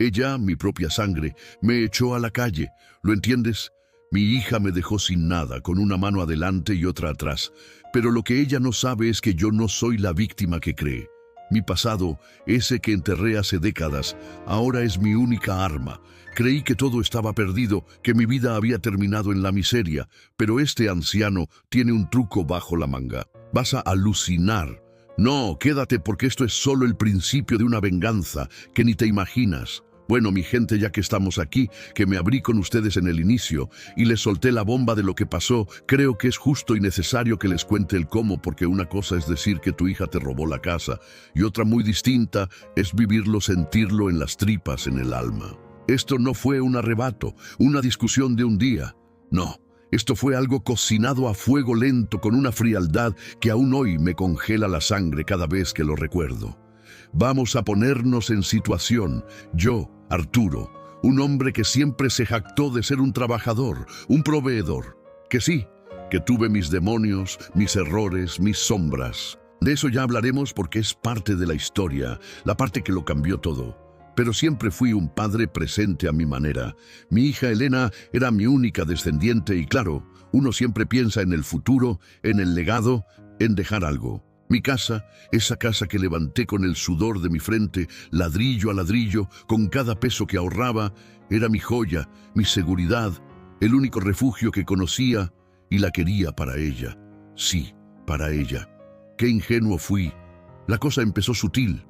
Ella, mi propia sangre, me echó a la calle. ¿Lo entiendes? Mi hija me dejó sin nada, con una mano adelante y otra atrás. Pero lo que ella no sabe es que yo no soy la víctima que cree. Mi pasado, ese que enterré hace décadas, ahora es mi única arma. Creí que todo estaba perdido, que mi vida había terminado en la miseria, pero este anciano tiene un truco bajo la manga. Vas a alucinar. No, quédate porque esto es solo el principio de una venganza que ni te imaginas. Bueno, mi gente, ya que estamos aquí, que me abrí con ustedes en el inicio y les solté la bomba de lo que pasó, creo que es justo y necesario que les cuente el cómo, porque una cosa es decir que tu hija te robó la casa y otra muy distinta es vivirlo, sentirlo en las tripas, en el alma. Esto no fue un arrebato, una discusión de un día. No, esto fue algo cocinado a fuego lento con una frialdad que aún hoy me congela la sangre cada vez que lo recuerdo. Vamos a ponernos en situación. Yo, Arturo, un hombre que siempre se jactó de ser un trabajador, un proveedor, que sí, que tuve mis demonios, mis errores, mis sombras. De eso ya hablaremos porque es parte de la historia, la parte que lo cambió todo. Pero siempre fui un padre presente a mi manera. Mi hija Elena era mi única descendiente y claro, uno siempre piensa en el futuro, en el legado, en dejar algo. Mi casa, esa casa que levanté con el sudor de mi frente, ladrillo a ladrillo, con cada peso que ahorraba, era mi joya, mi seguridad, el único refugio que conocía y la quería para ella. Sí, para ella. Qué ingenuo fui. La cosa empezó sutil.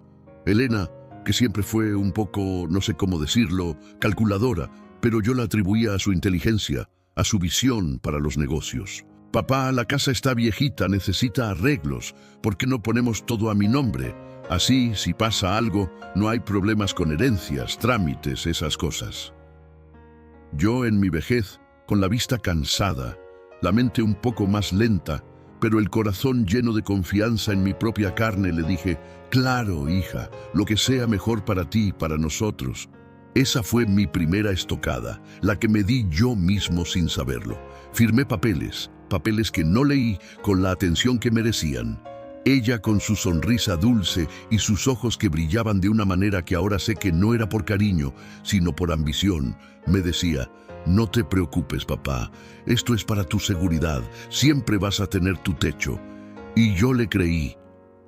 Elena, que siempre fue un poco, no sé cómo decirlo, calculadora, pero yo la atribuía a su inteligencia, a su visión para los negocios. Papá, la casa está viejita, necesita arreglos. ¿Por qué no ponemos todo a mi nombre? Así, si pasa algo, no hay problemas con herencias, trámites, esas cosas. Yo en mi vejez, con la vista cansada, la mente un poco más lenta, pero el corazón lleno de confianza en mi propia carne, le dije, claro, hija, lo que sea mejor para ti y para nosotros. Esa fue mi primera estocada, la que me di yo mismo sin saberlo. Firmé papeles que no leí con la atención que merecían. Ella con su sonrisa dulce y sus ojos que brillaban de una manera que ahora sé que no era por cariño, sino por ambición, me decía, no te preocupes, papá, esto es para tu seguridad, siempre vas a tener tu techo. Y yo le creí,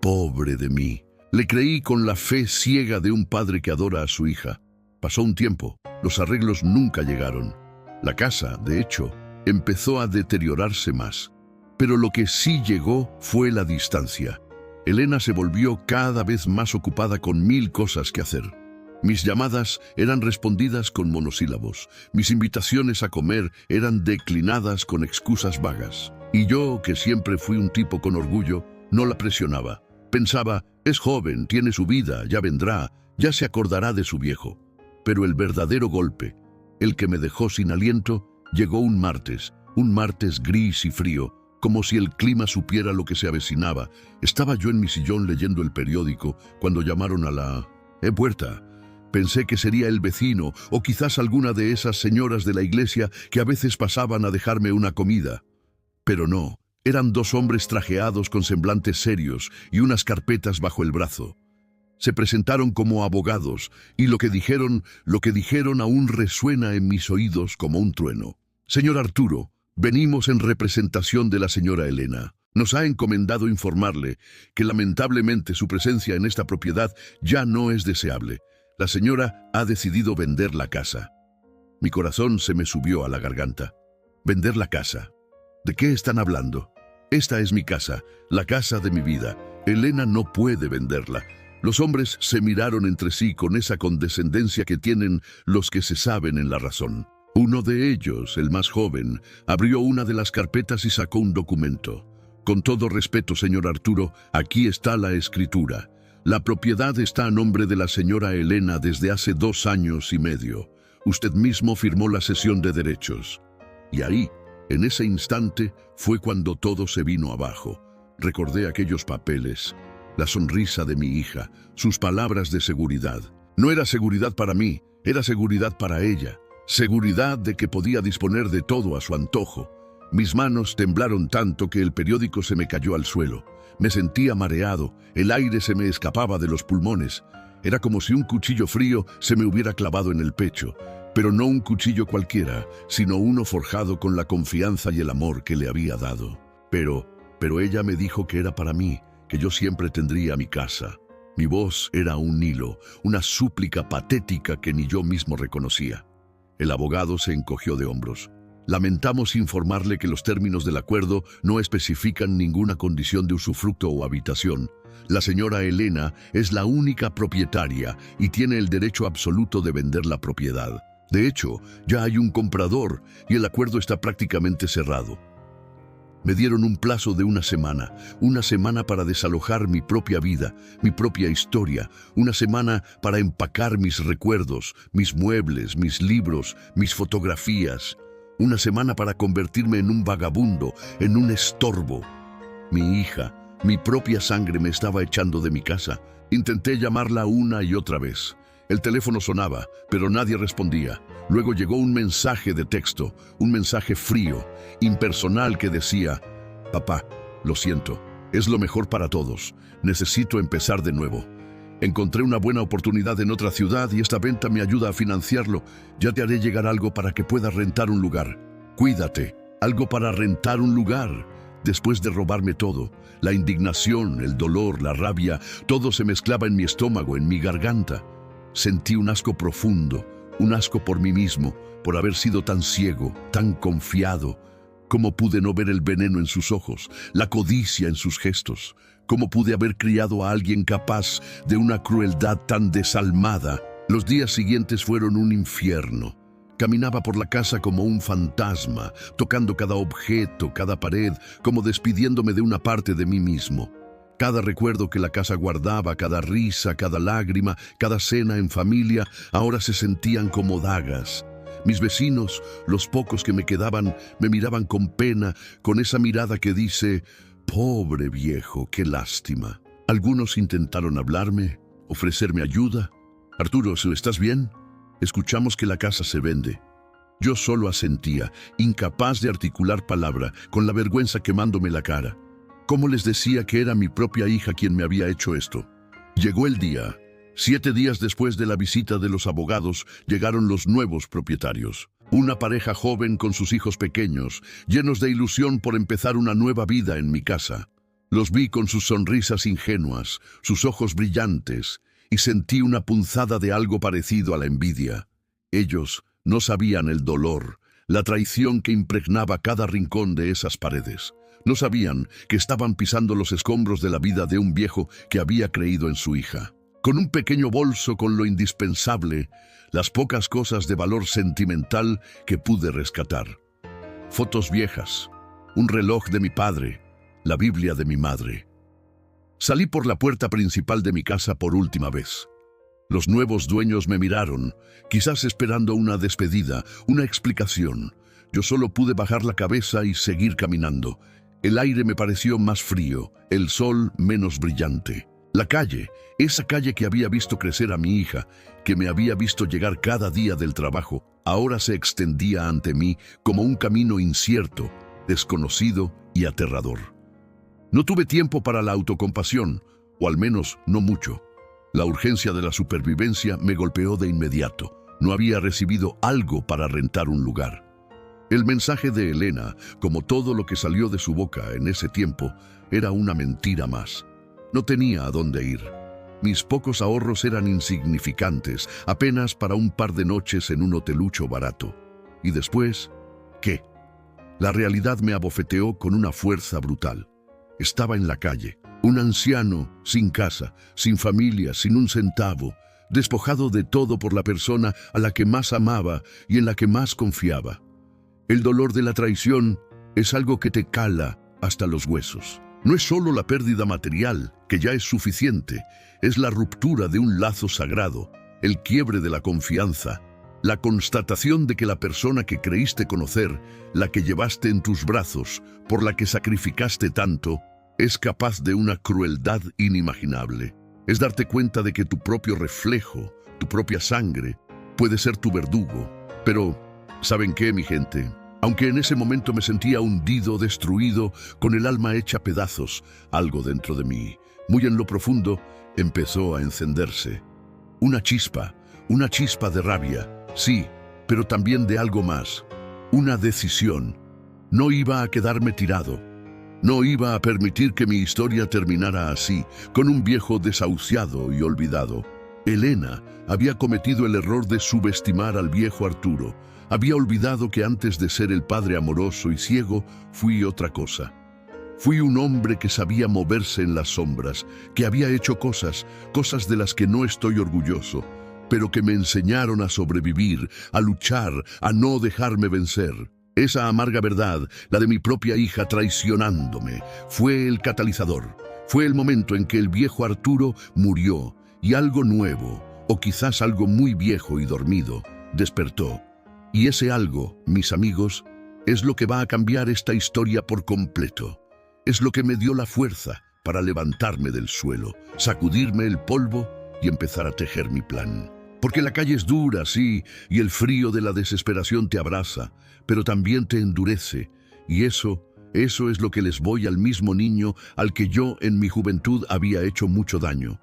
pobre de mí. Le creí con la fe ciega de un padre que adora a su hija. Pasó un tiempo, los arreglos nunca llegaron. La casa, de hecho, empezó a deteriorarse más. Pero lo que sí llegó fue la distancia. Elena se volvió cada vez más ocupada con 1000 cosas que hacer. Mis llamadas eran respondidas con monosílabos. Mis invitaciones a comer eran declinadas con excusas vagas. Y yo, que siempre fui un tipo con orgullo, no la presionaba. Pensaba, es joven, tiene su vida, ya vendrá, ya se acordará de su viejo. Pero el verdadero golpe, el que me dejó sin aliento, llegó un martes gris y frío, como si el clima supiera lo que se avecinaba. Estaba yo en mi sillón leyendo el periódico cuando llamaron a la puerta. Pensé que sería el vecino o quizás alguna de esas señoras de la iglesia que a veces pasaban a dejarme una comida. Pero no, eran 2 hombres trajeados con semblantes serios y unas carpetas bajo el brazo. Se presentaron como abogados y lo que dijeron aún resuena en mis oídos como un trueno. Señor Arturo, venimos en representación de la señora Elena. Nos ha encomendado informarle que lamentablemente su presencia en esta propiedad ya no es deseable. La señora ha decidido vender la casa. Mi corazón se me subió a la garganta. ¿Vender la casa? ¿De qué están hablando? Esta es mi casa, la casa de mi vida. Elena no puede venderla. Los hombres se miraron entre sí con esa condescendencia que tienen los que se saben en la razón. Uno de ellos, el más joven, abrió una de las carpetas y sacó un documento. Con todo respeto, señor Arturo, aquí está la escritura. La propiedad está a nombre de la señora Elena desde hace 2 años y medio. Usted mismo firmó la cesión de derechos. Y ahí, en ese instante, fue cuando todo se vino abajo. Recordé aquellos papeles, la sonrisa de mi hija, sus palabras de seguridad. No era seguridad para mí, era seguridad para ella. Seguridad de que podía disponer de todo a su antojo. Mis manos temblaron tanto que el periódico se me cayó al suelo. Me sentía mareado, el aire se me escapaba de los pulmones. Era como si un cuchillo frío se me hubiera clavado en el pecho, pero no un cuchillo cualquiera, sino uno forjado con la confianza y el amor que le había dado. Pero ella me dijo que era para mí, que yo siempre tendría mi casa. Mi voz era un hilo, una súplica patética que ni yo mismo reconocía. El abogado se encogió de hombros. Lamentamos informarle que los términos del acuerdo no especifican ninguna condición de usufructo o habitación. La señora Elena es la única propietaria y tiene el derecho absoluto de vender la propiedad. De hecho, ya hay un comprador y el acuerdo está prácticamente cerrado. Me dieron un plazo de una semana para desalojar mi propia vida, mi propia historia, una semana para empacar mis recuerdos, mis muebles, mis libros, mis fotografías, una semana para convertirme en un vagabundo, en un estorbo. Mi hija, mi propia sangre me estaba echando de mi casa. Intenté llamarla una y otra vez. El teléfono sonaba, pero nadie respondía. Luego llegó un mensaje de texto, un mensaje frío, impersonal que decía: «Papá, lo siento, es lo mejor para todos. Necesito empezar de nuevo. Encontré una buena oportunidad en otra ciudad y esta venta me ayuda a financiarlo. Ya te haré llegar algo para que puedas rentar un lugar. Cuídate, algo para rentar un lugar». Después de robarme todo, la indignación, el dolor, la rabia, todo se mezclaba en mi estómago, en mi garganta. Sentí un asco profundo, un asco por mí mismo, por haber sido tan ciego, tan confiado. ¿Cómo pude no ver el veneno en sus ojos, la codicia en sus gestos? ¿Cómo pude haber criado a alguien capaz de una crueldad tan desalmada? Los días siguientes fueron un infierno. Caminaba por la casa como un fantasma, tocando cada objeto, cada pared, como despidiéndome de una parte de mí mismo. Cada recuerdo que la casa guardaba, cada risa, cada lágrima, cada cena en familia, ahora se sentían como dagas. Mis vecinos, los pocos que me quedaban, me miraban con pena, con esa mirada que dice: «Pobre viejo, qué lástima». Algunos intentaron hablarme, ofrecerme ayuda. «Arturo, ¿estás bien? Escuchamos que la casa se vende». Yo solo asentía, incapaz de articular palabra, con la vergüenza quemándome la cara. ¿Cómo les decía que era mi propia hija quien me había hecho esto? Llegó el día. 7 días después de la visita de los abogados, llegaron los nuevos propietarios. Una pareja joven con sus hijos pequeños, llenos de ilusión por empezar una nueva vida en mi casa. Los vi con sus sonrisas ingenuas, sus ojos brillantes, y sentí una punzada de algo parecido a la envidia. Ellos no sabían el dolor, la traición que impregnaba cada rincón de esas paredes. No sabían que estaban pisando los escombros de la vida de un viejo que había creído en su hija. Con un pequeño bolso con lo indispensable, las pocas cosas de valor sentimental que pude rescatar. Fotos viejas, un reloj de mi padre, la Biblia de mi madre. Salí por la puerta principal de mi casa por última vez. Los nuevos dueños me miraron, quizás esperando una despedida, una explicación. Yo solo pude bajar la cabeza y seguir caminando. El aire me pareció más frío, el sol menos brillante. La calle, esa calle que había visto crecer a mi hija, que me había visto llegar cada día del trabajo, ahora se extendía ante mí como un camino incierto, desconocido y aterrador. No tuve tiempo para la autocompasión, o al menos no mucho. La urgencia de la supervivencia me golpeó de inmediato. No había recibido algo para rentar un lugar. El mensaje de Elena, como todo lo que salió de su boca en ese tiempo, era una mentira más. No tenía a dónde ir. Mis pocos ahorros eran insignificantes, apenas para un par de noches en un hotelucho barato. ¿Y después? ¿Qué? La realidad me abofeteó con una fuerza brutal. Estaba en la calle, un anciano, sin casa, sin familia, sin un centavo, despojado de todo por la persona a la que más amaba y en la que más confiaba. El dolor de la traición es algo que te cala hasta los huesos. No es solo la pérdida material, que ya es suficiente, es la ruptura de un lazo sagrado, el quiebre de la confianza, la constatación de que la persona que creíste conocer, la que llevaste en tus brazos, por la que sacrificaste tanto, es capaz de una crueldad inimaginable. Es darte cuenta de que tu propio reflejo, tu propia sangre, puede ser tu verdugo. Pero, ¿saben qué, mi gente? Aunque en ese momento me sentía hundido, destruido, con el alma hecha pedazos, algo dentro de mí, muy en lo profundo, empezó a encenderse. Una chispa de rabia, sí, pero también de algo más. Una decisión. No iba a quedarme tirado. No iba a permitir que mi historia terminara así, con un viejo desahuciado y olvidado. Elena había cometido el error de subestimar al viejo Arturo. Había olvidado que antes de ser el padre amoroso y ciego, fui otra cosa. Fui un hombre que sabía moverse en las sombras, que había hecho cosas de las que no estoy orgulloso, pero que me enseñaron a sobrevivir, a luchar, a no dejarme vencer. Esa amarga verdad, la de mi propia hija traicionándome, fue el catalizador. Fue el momento en que el viejo Arturo murió y algo nuevo, o quizás algo muy viejo y dormido, despertó. Y ese algo, mis amigos, es lo que va a cambiar esta historia por completo. Es lo que me dio la fuerza para levantarme del suelo, sacudirme el polvo y empezar a tejer mi plan. Porque la calle es dura, sí, y el frío de la desesperación te abraza, pero también te endurece. Y eso es lo que les voy al mismo niño al que yo en mi juventud había hecho mucho daño.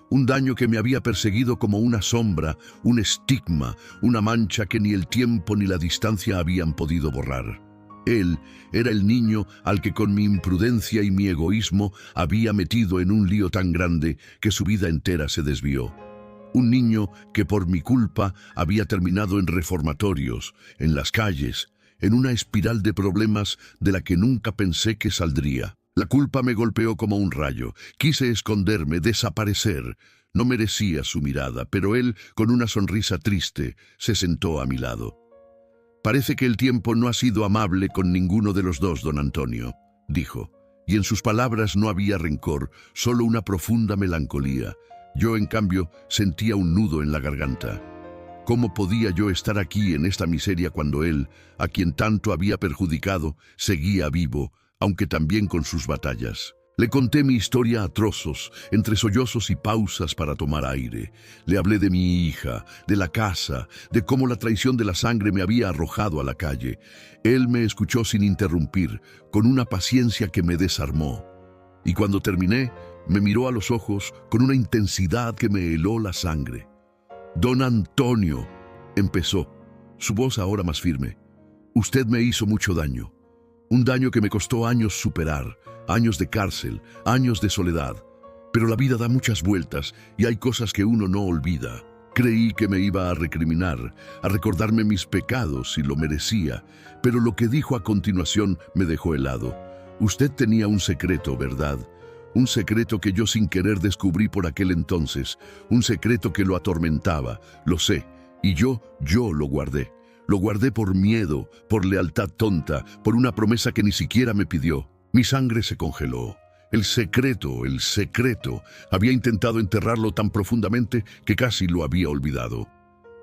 Un daño que me había perseguido como una sombra, un estigma, una mancha que ni el tiempo ni la distancia habían podido borrar. Él era el niño al que con mi imprudencia y mi egoísmo había metido en un lío tan grande que su vida entera se desvió. Un niño que por mi culpa había terminado en reformatorios, en las calles, en una espiral de problemas de la que nunca pensé que saldría. La culpa me golpeó como un rayo. Quise esconderme, desaparecer. No merecía su mirada, pero él, con una sonrisa triste, se sentó a mi lado. «Parece que el tiempo no ha sido amable con ninguno de los dos, don Antonio», dijo, y en sus palabras no había rencor, solo una profunda melancolía. Yo, en cambio, sentía un nudo en la garganta. ¿Cómo podía yo estar aquí en esta miseria cuando él, a quien tanto había perjudicado, seguía vivo, aunque también con sus batallas? Le conté mi historia a trozos, entre sollozos y pausas para tomar aire. Le hablé de mi hija, de la casa, de cómo la traición de la sangre me había arrojado a la calle. Él me escuchó sin interrumpir, con una paciencia que me desarmó. Y cuando terminé, me miró a los ojos con una intensidad que me heló la sangre. «Don Antonio», empezó, su voz ahora más firme, «usted me hizo mucho daño. Un daño que me costó años superar, años de cárcel, años de soledad. Pero la vida da muchas vueltas y hay cosas que uno no olvida. Creí que me iba a recriminar, a recordarme mis pecados si lo merecía, pero lo que dijo a continuación me dejó helado. Usted tenía un secreto, ¿verdad? Un secreto que yo sin querer descubrí por aquel entonces, un secreto que lo atormentaba, lo sé, y yo lo guardé. Lo guardé por miedo, por lealtad tonta, por una promesa que ni siquiera me pidió. Mi sangre se congeló. El secreto, había intentado enterrarlo tan profundamente que casi lo había olvidado.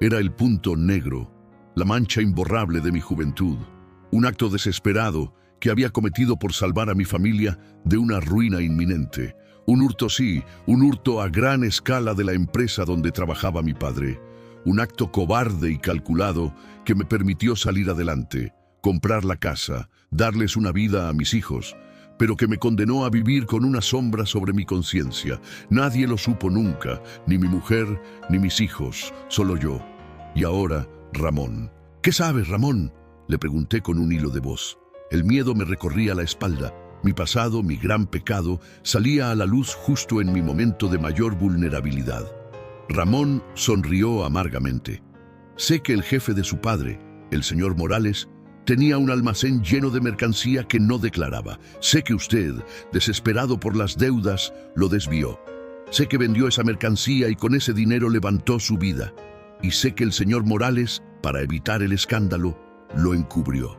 Era el punto negro, la mancha imborrable de mi juventud, un acto desesperado que había cometido por salvar a mi familia de una ruina inminente. Un hurto, sí, un hurto a gran escala de la empresa donde trabajaba mi padre. Un acto cobarde y calculado que me permitió salir adelante, comprar la casa, darles una vida a mis hijos, pero que me condenó a vivir con una sombra sobre mi conciencia. Nadie lo supo nunca, ni mi mujer, ni mis hijos, solo yo. Y ahora, Ramón. «¿Qué sabes, Ramón?», le pregunté con un hilo de voz. El miedo me recorría la espalda. Mi pasado, mi gran pecado, salía a la luz justo en mi momento de mayor vulnerabilidad. Ramón sonrió amargamente. «Sé que el jefe de su padre, el señor Morales, tenía un almacén lleno de mercancía que no declaraba. Sé que usted, desesperado por las deudas, lo desvió. Sé que vendió esa mercancía y con ese dinero levantó su vida. Y sé que el señor Morales, para evitar el escándalo, lo encubrió.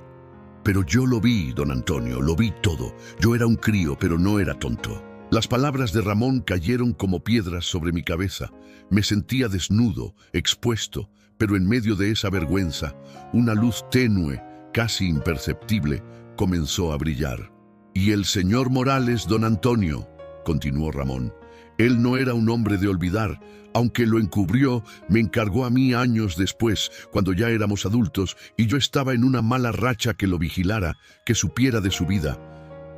Pero yo lo vi, don Antonio, lo vi todo. Yo era un crío, pero no era tonto». Las palabras de Ramón cayeron como piedras sobre mi cabeza. Me sentía desnudo, expuesto, pero en medio de esa vergüenza, una luz tenue, casi imperceptible, comenzó a brillar. «Y el señor Morales, don Antonio», continuó Ramón, «él no era un hombre de olvidar. Aunque lo encubrió, me encargó a mí años después, cuando ya éramos adultos y yo estaba en una mala racha, que lo vigilara, que supiera de su vida.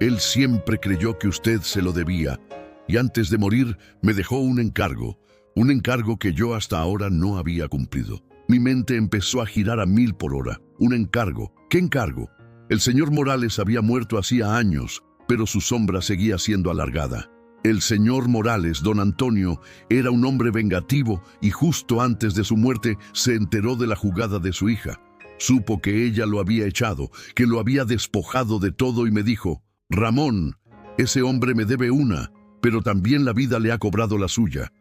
Él siempre creyó que usted se lo debía, y antes de morir me dejó un encargo. un encargo que yo hasta ahora no había cumplido. Mi mente empezó a girar a 1000 por hora. Un encargo. ¿Qué encargo? El señor Morales había muerto hacía años, pero su sombra seguía siendo alargada. El señor Morales, don Antonio, era un hombre vengativo y justo antes de su muerte se enteró de la jugada de su hija. Supo que ella lo había echado, que lo había despojado de todo y me dijo: Ramón, ese hombre me debe una, pero también la vida le ha cobrado la suya.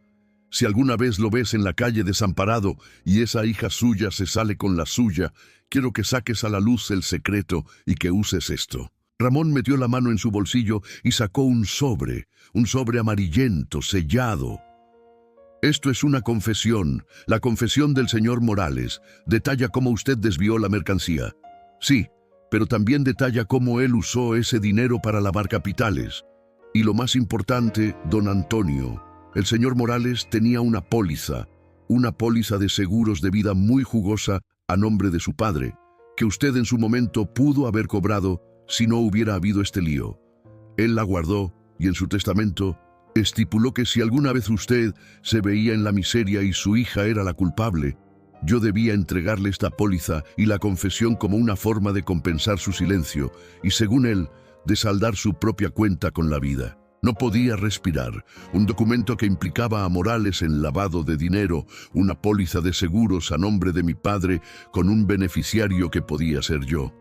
Si alguna vez lo ves en la calle desamparado y esa hija suya se sale con la suya, quiero que saques a la luz el secreto y que uses esto. Ramón metió la mano en su bolsillo y sacó un sobre amarillento, sellado. Esto es una confesión, la confesión del señor Morales. Detalla cómo usted desvió la mercancía. Sí, pero también detalla cómo él usó ese dinero para lavar capitales. Y lo más importante, don Antonio, el señor Morales tenía una póliza de seguros de vida muy jugosa a nombre de su padre, que usted en su momento pudo haber cobrado si no hubiera habido este lío. Él la guardó y en su testamento estipuló que si alguna vez usted se veía en la miseria y su hija era la culpable, yo debía entregarle esta póliza y la confesión como una forma de compensar su silencio y, según él, de saldar su propia cuenta con la vida. No podía respirar. Un documento que implicaba a Morales en lavado de dinero, una póliza de seguros a nombre de mi padre con un beneficiario que podía ser yo.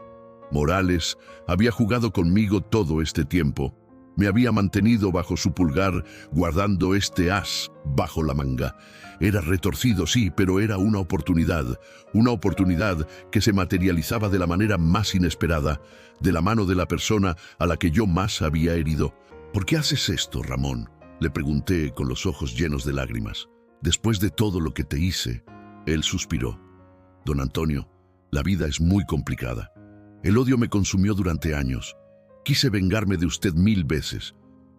Morales había jugado conmigo todo este tiempo. Me había mantenido bajo su pulgar, guardando este as bajo la manga. Era retorcido, sí, pero era una oportunidad que se materializaba de la manera más inesperada, de la mano de la persona a la que yo más había herido. ¿Por qué haces esto, Ramón?, le pregunté con los ojos llenos de lágrimas. Después de todo lo que te hice, él suspiró. Don Antonio, la vida es muy complicada. El odio me consumió durante años. Quise vengarme de usted 1000 veces,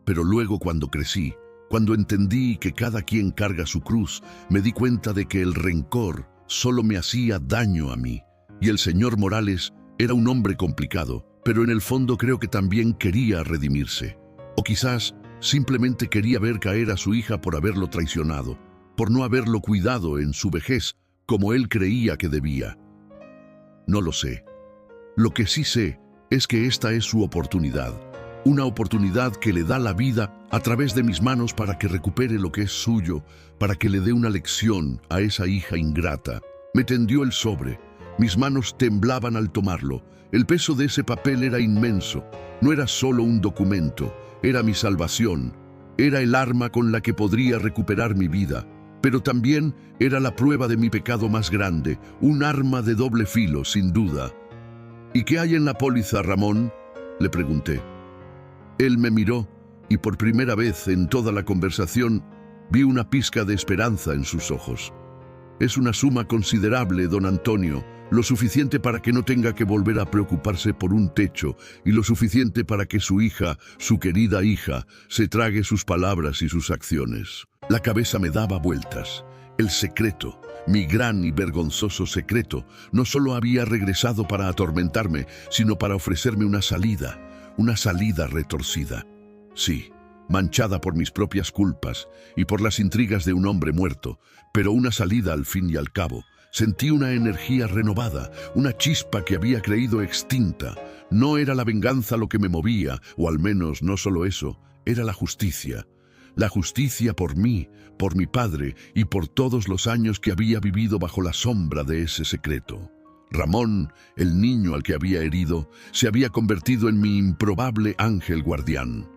pero luego cuando crecí, cuando entendí que cada quien carga su cruz, me di cuenta de que el rencor solo me hacía daño a mí. Y el señor Morales era un hombre complicado, pero en el fondo creo que también quería redimirse. O quizás simplemente quería ver caer a su hija por haberlo traicionado, por no haberlo cuidado en su vejez como él creía que debía. No lo sé. Lo que sí sé es que esta es su oportunidad, una oportunidad que le da la vida a través de mis manos para que recupere lo que es suyo, para que le dé una lección a esa hija ingrata. Me tendió el sobre. Mis manos temblaban al tomarlo. El peso de ese papel era inmenso. No era solo un documento, era mi salvación. Era el arma con la que podría recuperar mi vida. Pero también era la prueba de mi pecado más grande, un arma de doble filo, sin duda. ¿Y qué hay en la póliza, Ramón?, le pregunté. Él me miró y por primera vez en toda la conversación vi una pizca de esperanza en sus ojos. Es una suma considerable, don Antonio, lo suficiente para que no tenga que volver a preocuparse por un techo y lo suficiente para que su hija, su querida hija, se trague sus palabras y sus acciones. La cabeza me daba vueltas. El secreto, mi gran y vergonzoso secreto, no solo había regresado para atormentarme, sino para ofrecerme una salida retorcida. Sí, manchada por mis propias culpas y por las intrigas de un hombre muerto, pero una salida al fin y al cabo. Sentí una energía renovada, una chispa que había creído extinta. No era la venganza lo que me movía, o al menos no solo eso, era la justicia. La justicia por mí, por mi padre y por todos los años que había vivido bajo la sombra de ese secreto. Ramón, el niño al que había herido, se había convertido en mi improbable ángel guardián.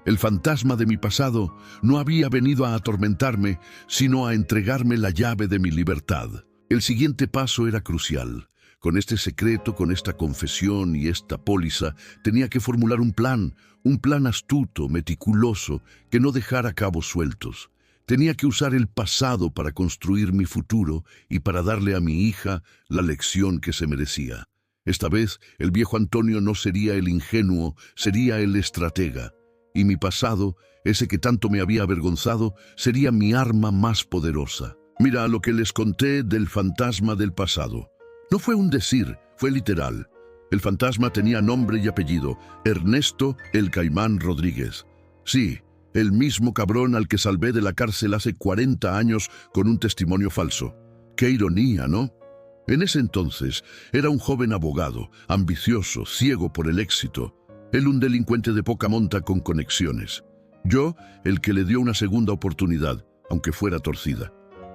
El fantasma de mi pasado no había venido a atormentarme, sino a entregarme la llave de mi libertad. El siguiente paso era crucial. Con este secreto, con esta confesión y esta póliza, tenía que formular un plan astuto, meticuloso, que no dejara cabos sueltos. Tenía que usar el pasado para construir mi futuro y para darle a mi hija la lección que se merecía. Esta vez, el viejo Antonio no sería el ingenuo, sería el estratega. Y mi pasado, ese que tanto me había avergonzado, sería mi arma más poderosa. Mira lo que les conté del fantasma del pasado. No fue un decir, fue literal. El fantasma tenía nombre y apellido, Ernesto el Caimán Rodríguez. Sí, El mismo cabrón al que salvé de la cárcel hace 40 años con un testimonio falso. Qué ironía, ¿no? En ese entonces era un joven abogado, ambicioso, ciego por el éxito. Él un delincuente de poca monta con conexiones. Yo, el que le dio una segunda oportunidad, aunque fuera torcida.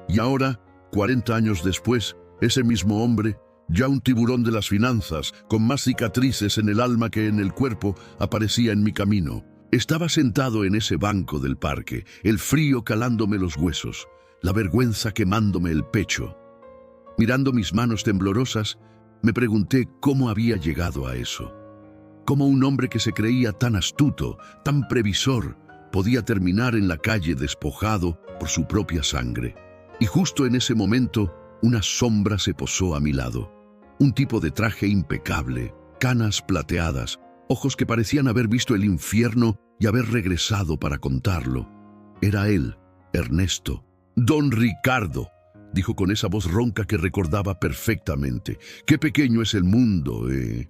Y ahora, 40 años después, ese mismo hombre, ya un tiburón de las finanzas, con más cicatrices en el alma que en el cuerpo, aparecía en mi camino. Estaba sentado en ese banco del parque, el frío calándome los huesos, la vergüenza quemándome el pecho. Mirando mis manos temblorosas, me pregunté cómo había llegado a eso. Cómo un hombre que se creía tan astuto, tan previsor, podía terminar en la calle despojado por su propia sangre. Y justo en ese momento, una sombra se posó a mi lado. Un tipo de traje impecable, canas plateadas, ojos que parecían haber visto el infierno y haber regresado para contarlo. Era él, Ernesto. «Don Ricardo», dijo con esa voz ronca que recordaba perfectamente. «Qué pequeño es el mundo, ¿eh?»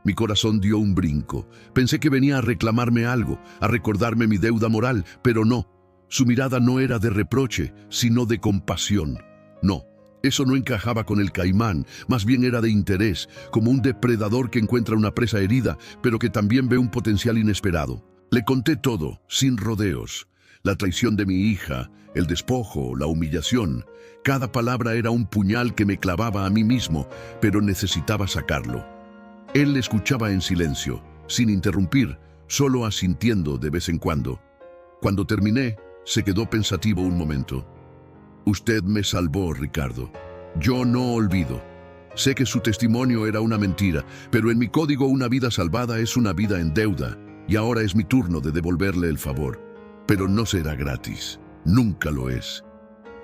Mi corazón dio un brinco. Pensé que venía a reclamarme algo, a recordarme mi deuda moral, pero no. Su mirada no era de reproche, sino de compasión. No, eso no encajaba con el caimán, más bien era de interés, como un depredador que encuentra una presa herida, pero que también ve un potencial inesperado. Le conté todo, sin rodeos. La traición de mi hija, el despojo, la humillación. Cada palabra era un puñal que me clavaba a mí mismo, pero necesitaba sacarlo. Él escuchaba en silencio, sin interrumpir, solo asintiendo de vez en cuando. Cuando terminé, se quedó pensativo un momento. «Usted me salvó, Ricardo. Yo no olvido. Sé que su testimonio era una mentira, pero en mi código una vida salvada es una vida en deuda, y ahora es mi turno de devolverle el favor. Pero no será gratis. Nunca lo es».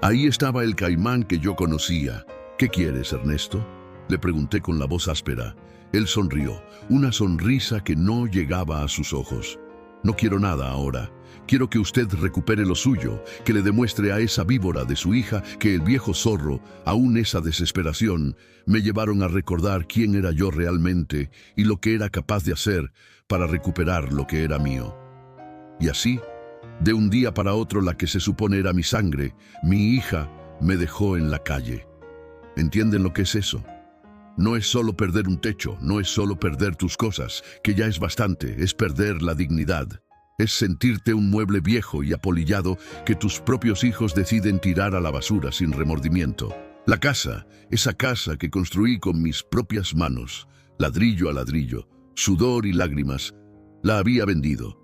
Ahí estaba el caimán que yo conocía. «¿Qué quieres, Ernesto?», le pregunté con la voz áspera. Él sonrió, una sonrisa que no llegaba a sus ojos. «No quiero nada ahora. Quiero que usted recupere lo suyo, que le demuestre a esa víbora de su hija que el viejo zorro, aún esa desesperación, me llevaron a recordar quién era yo realmente y lo que era capaz de hacer para recuperar lo que era mío». Y así, de un día para otro, la que se supone era mi sangre, mi hija, me dejó en la calle. ¿Entienden lo que es eso? No es solo perder un techo, no es solo perder tus cosas, que ya es bastante, es perder la dignidad. Es sentirte un mueble viejo y apolillado que tus propios hijos deciden tirar a la basura sin remordimiento. La casa, esa casa que construí con mis propias manos, ladrillo a ladrillo, sudor y lágrimas, la había vendido.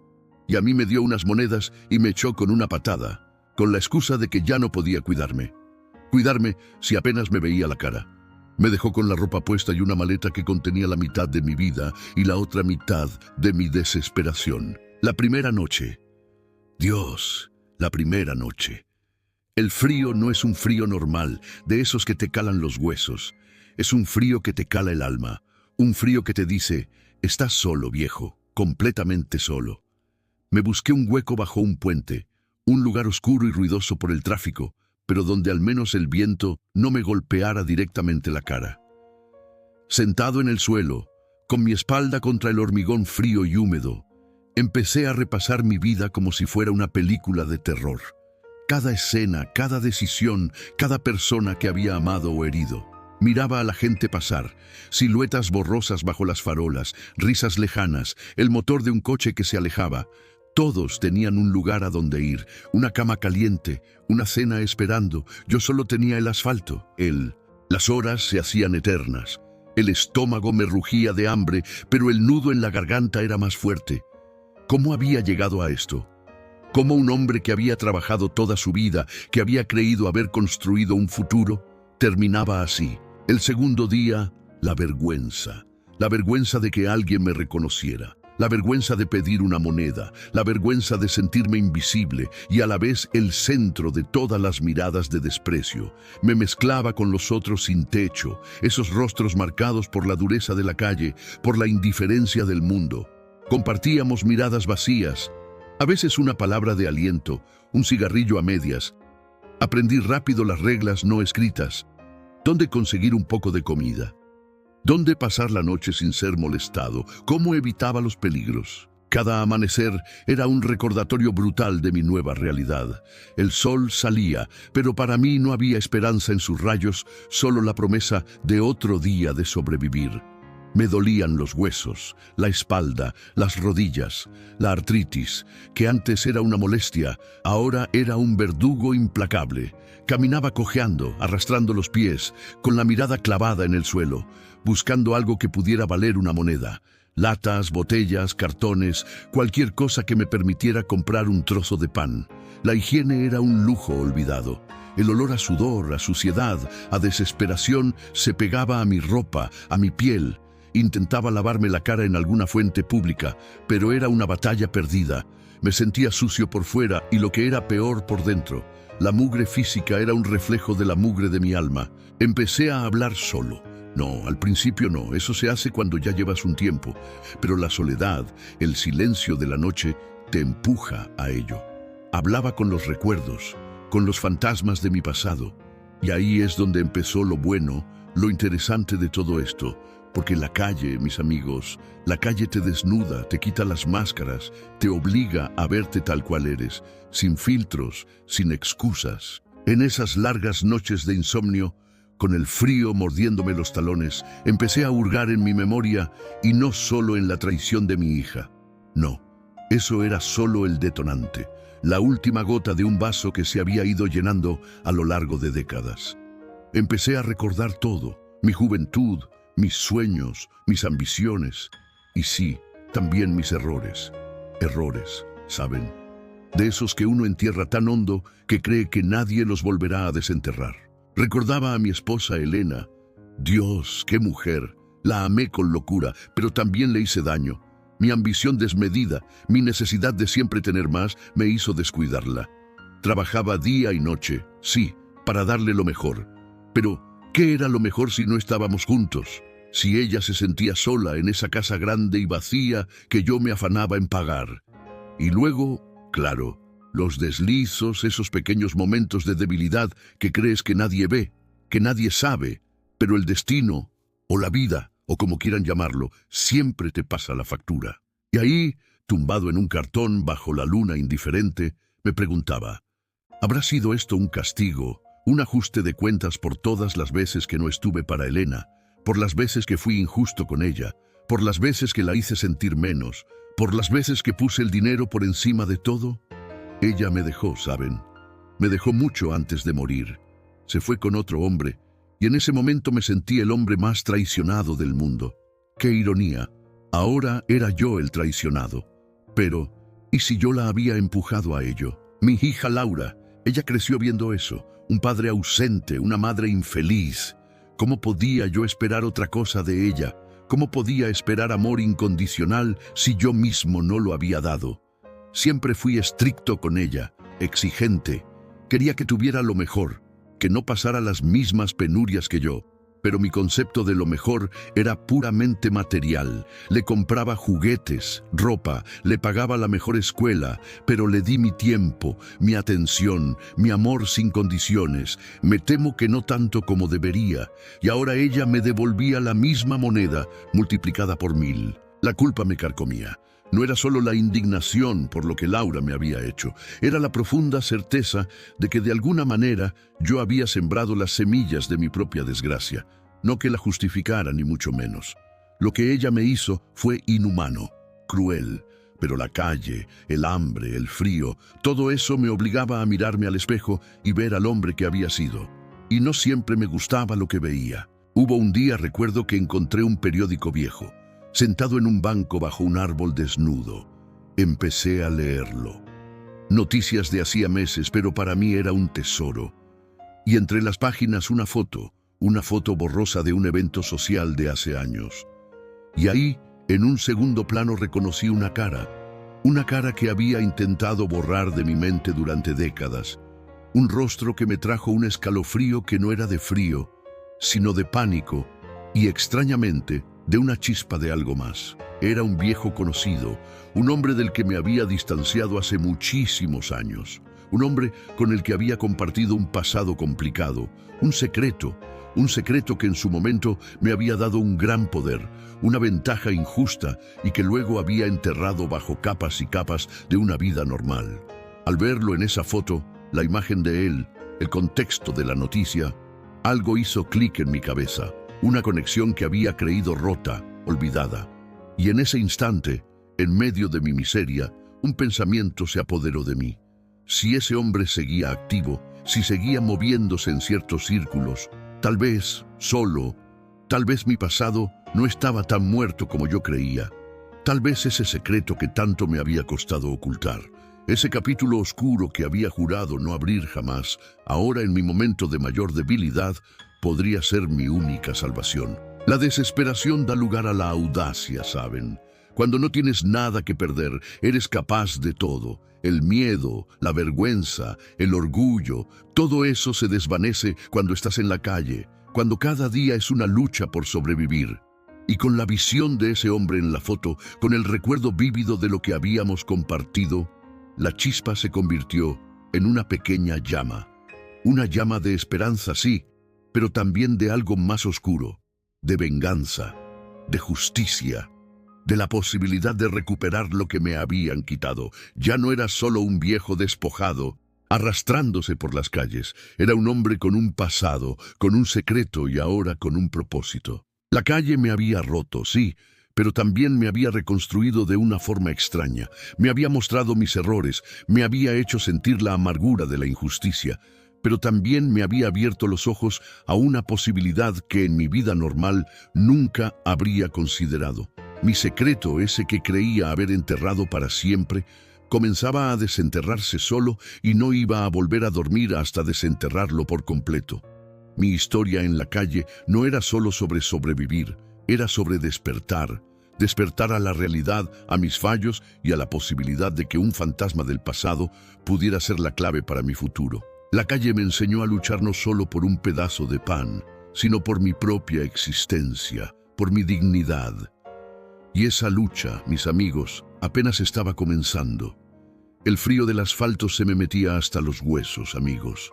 Y a mí me dio unas monedas y me echó con una patada, con la excusa de que ya no podía cuidarme. Cuidarme si apenas me veía la cara. Me dejó con la ropa puesta y una maleta que contenía la mitad de mi vida y la otra mitad de mi desesperación. La primera noche. Dios, la primera noche. El frío no es un frío normal, de esos que te calan los huesos. Es un frío que te cala el alma. Un frío que te dice, estás solo, viejo, completamente solo. Me busqué un hueco bajo un puente, un lugar oscuro y ruidoso por el tráfico, pero donde al menos el viento no me golpeara directamente la cara. Sentado en el suelo, con mi espalda contra el hormigón frío y húmedo, empecé a repasar mi vida como si fuera una película de terror. Cada escena, cada decisión, cada persona que había amado o herido. Miraba a la gente pasar, siluetas borrosas bajo las farolas, risas lejanas, el motor de un coche que se alejaba. Todos tenían un lugar a donde ir, una cama caliente, una cena esperando. Yo solo tenía el asfalto, él. Las horas se hacían eternas. El estómago me rugía de hambre, pero el nudo en la garganta era más fuerte. ¿Cómo había llegado a esto? ¿Cómo un hombre que había trabajado toda su vida, que había creído haber construido un futuro, terminaba así? El segundo día, la vergüenza de que alguien me reconociera. La vergüenza de pedir una moneda, la vergüenza de sentirme invisible y a la vez el centro de todas las miradas de desprecio. Me mezclaba con los otros sin techo, esos rostros marcados por la dureza de la calle, por la indiferencia del mundo. Compartíamos miradas vacías, a veces una palabra de aliento, un cigarrillo a medias. Aprendí rápido las reglas no escritas. ¿Dónde conseguir un poco de comida? ¿Dónde pasar la noche sin ser molestado? ¿Cómo evitaba los peligros? Cada amanecer era un recordatorio brutal de mi nueva realidad. El sol salía, pero para mí no había esperanza en sus rayos, solo la promesa de otro día de sobrevivir. Me dolían los huesos, la espalda, las rodillas, la artritis, que antes era una molestia, ahora era un verdugo implacable. Caminaba cojeando, arrastrando los pies, con la mirada clavada en el suelo, buscando algo que pudiera valer una moneda. Latas, botellas, cartones, cualquier cosa que me permitiera comprar un trozo de pan. La higiene era un lujo olvidado. El olor a sudor, a suciedad, a desesperación se pegaba a mi ropa, a mi piel. Intentaba lavarme la cara en alguna fuente pública, pero era una batalla perdida. Me sentía sucio por fuera y lo que era peor por dentro. La mugre física era un reflejo de la mugre de mi alma. Empecé a hablar solo. No, al principio no, eso se hace cuando ya llevas un tiempo, pero la soledad, el silencio de la noche, te empuja a ello. Hablaba con los recuerdos, con los fantasmas de mi pasado, y ahí es donde empezó lo bueno, lo interesante de todo esto, porque la calle, mis amigos, la calle te desnuda, te quita las máscaras, te obliga a verte tal cual eres, sin filtros, sin excusas. En esas largas noches de insomnio, con el frío mordiéndome los talones, empecé a hurgar en mi memoria y no solo en la traición de mi hija. No, eso era solo el detonante, la última gota de un vaso que se había ido llenando a lo largo de décadas. Empecé a recordar todo, mi juventud, mis sueños, mis ambiciones y sí, también mis errores. Errores, ¿saben? De esos que uno entierra tan hondo que cree que nadie los volverá a desenterrar. Recordaba a mi esposa Elena. Dios, qué mujer. La amé con locura, pero también le hice daño. Mi ambición desmedida, mi necesidad de siempre tener más, me hizo descuidarla. Trabajaba día y noche, sí, para darle lo mejor. Pero, ¿qué era lo mejor si no estábamos juntos? Si ella se sentía sola en esa casa grande y vacía que yo me afanaba en pagar. Y luego, claro, los deslizos, esos pequeños momentos de debilidad que crees que nadie ve, que nadie sabe, pero el destino, o la vida, o como quieran llamarlo, siempre te pasa la factura. Y ahí, tumbado en un cartón bajo la luna indiferente, me preguntaba, ¿habrá sido esto un castigo, un ajuste de cuentas por todas las veces que no estuve para Elena, por las veces que fui injusto con ella, por las veces que la hice sentir menos, por las veces que puse el dinero por encima de todo? Ella me dejó, ¿saben? Me dejó mucho antes de morir. Se fue con otro hombre, y en ese momento me sentí el hombre más traicionado del mundo. ¡Qué ironía! Ahora era yo el traicionado. Pero, ¿y si yo la había empujado a ello? Mi hija Laura, ella creció viendo eso, un padre ausente, una madre infeliz. ¿Cómo podía yo esperar otra cosa de ella? ¿Cómo podía esperar amor incondicional si yo mismo no lo había dado? Siempre fui estricto con ella, exigente. Quería que tuviera lo mejor, que no pasara las mismas penurias que yo. Pero mi concepto de lo mejor era puramente material. Le compraba juguetes, ropa, le pagaba la mejor escuela, pero le di mi tiempo, mi atención, mi amor sin condiciones. Me temo que no tanto como debería, y ahora ella me devolvía la misma moneda, multiplicada por 1000. La culpa me carcomía. No era solo la indignación por lo que Laura me había hecho, era la profunda certeza de que de alguna manera yo había sembrado las semillas de mi propia desgracia, no que la justificara ni mucho menos. Lo que ella me hizo fue inhumano, cruel, pero la calle, el hambre, el frío, todo eso me obligaba a mirarme al espejo y ver al hombre que había sido. Y no siempre me gustaba lo que veía. Hubo un día, recuerdo, que encontré un periódico viejo, sentado en un banco bajo un árbol desnudo. Empecé a leerlo. Noticias de hacía meses, pero para mí era un tesoro. Y entre las páginas una foto borrosa de un evento social de hace años. Y ahí, en un segundo plano, reconocí una cara que había intentado borrar de mi mente durante décadas. Un rostro que me trajo un escalofrío que no era de frío, sino de pánico, y extrañamente, de una chispa de algo más. Era un viejo conocido, un hombre del que me había distanciado hace muchísimos años, un hombre con el que había compartido un pasado complicado, un secreto, un secreto que en su momento me había dado un gran poder, una ventaja injusta y que luego había enterrado bajo capas y capas de una vida normal. Al verlo en esa foto, la imagen de él, el contexto de la noticia, algo hizo clic en mi cabeza, una conexión que había creído rota, olvidada. Y en ese instante, en medio de mi miseria, un pensamiento se apoderó de mí. Si ese hombre seguía activo, si seguía moviéndose en ciertos círculos, tal vez, solo, tal vez mi pasado no estaba tan muerto como yo creía. Tal vez ese secreto que tanto me había costado ocultar, ese capítulo oscuro que había jurado no abrir jamás, ahora en mi momento de mayor debilidad, podría ser mi única salvación. La desesperación da lugar a la audacia, ¿saben? Cuando no tienes nada que perder, eres capaz de todo. El miedo, la vergüenza, el orgullo, todo eso se desvanece cuando estás en la calle, cuando cada día es una lucha por sobrevivir. Y con la visión de ese hombre en la foto, con el recuerdo vívido de lo que habíamos compartido, la chispa se convirtió en una pequeña llama. Una llama de esperanza, sí, pero también de algo más oscuro, de venganza, de justicia, de la posibilidad de recuperar lo que me habían quitado. Ya no era solo un viejo despojado, arrastrándose por las calles. Era un hombre con un pasado, con un secreto y ahora con un propósito. La calle me había roto, sí, pero también me había reconstruido de una forma extraña. Me había mostrado mis errores, me había hecho sentir la amargura de la injusticia, pero también me había abierto los ojos a una posibilidad que en mi vida normal nunca habría considerado. Mi secreto, ese que creía haber enterrado para siempre, comenzaba a desenterrarse solo y no iba a volver a dormir hasta desenterrarlo por completo. Mi historia en la calle no era solo sobre sobrevivir, era sobre despertar. Despertar a la realidad, a mis fallos y a la posibilidad de que un fantasma del pasado pudiera ser la clave para mi futuro. La calle me enseñó a luchar no solo por un pedazo de pan, sino por mi propia existencia, por mi dignidad. Y esa lucha, mis amigos, apenas estaba comenzando. El frío del asfalto se me metía hasta los huesos, amigos.